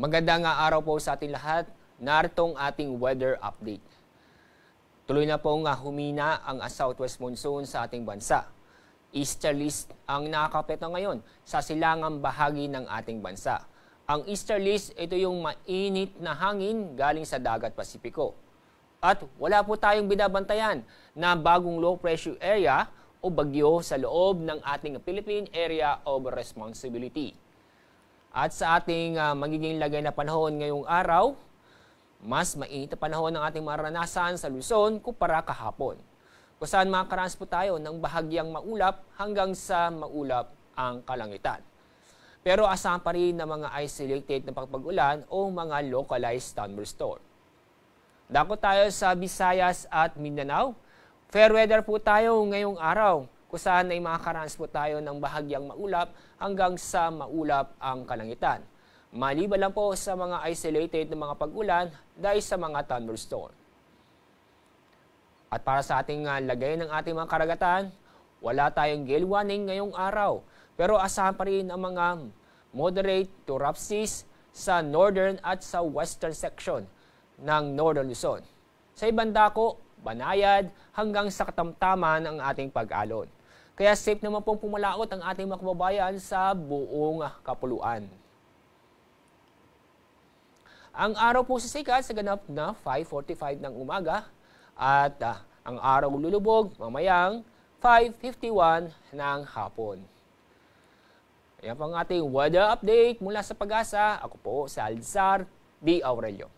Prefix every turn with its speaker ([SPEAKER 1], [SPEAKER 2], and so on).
[SPEAKER 1] Magandang araw po sa ating lahat. Naritong ating weather update. Tuloy na pong humina ang southwest monsoon sa ating bansa. Easterlies ang nakakapekto ngayon sa silangang bahagi ng ating bansa. Ang easterlies, ito yung mainit na hangin galing sa dagat Pasipiko. At wala po tayong binabantayan na bagong low pressure area o bagyo sa loob ng ating Philippine Area of Responsibility. At sa ating magiging lagay na panahon ngayong araw, mas mainit na panahon ng ating maranasan sa Luzon kumpara kahapon. Kung saan makakaranas po tayo ng bahagyang maulap hanggang sa maulap ang kalangitan. Pero asahan pa rin na mga isolated na pagpag-ulan o mga localized thunderstorm. Dako tayo sa Visayas at Mindanao. Fair weather po tayo ngayong araw, kung saan ay makakaranas po tayo ng bahagyang maulap hanggang sa maulap ang kalangitan. Maliban lang po sa mga isolated na mga pag-ulan dahil sa mga thunderstorm. At para sa ating lagay ng ating mga karagatan, wala tayong gale warning ngayong araw. Pero asahan pa rin ang mga moderate to rough seas sa northern at sa western section ng Northern Luzon. Sa ibang dako, banayad hanggang sa katamtaman ang ating pag-alon. Kaya safe naman pong pumalaot ang ating mga kababayan sa buong kapuluan. Ang araw po sisikat sa ganap na 5:45 ng umaga at ang araw lulubog mamayang 5:51 ng hapon. Ayan po ang ating weather update mula sa Pag-asa. Ako po si Alzar D. Aurelio.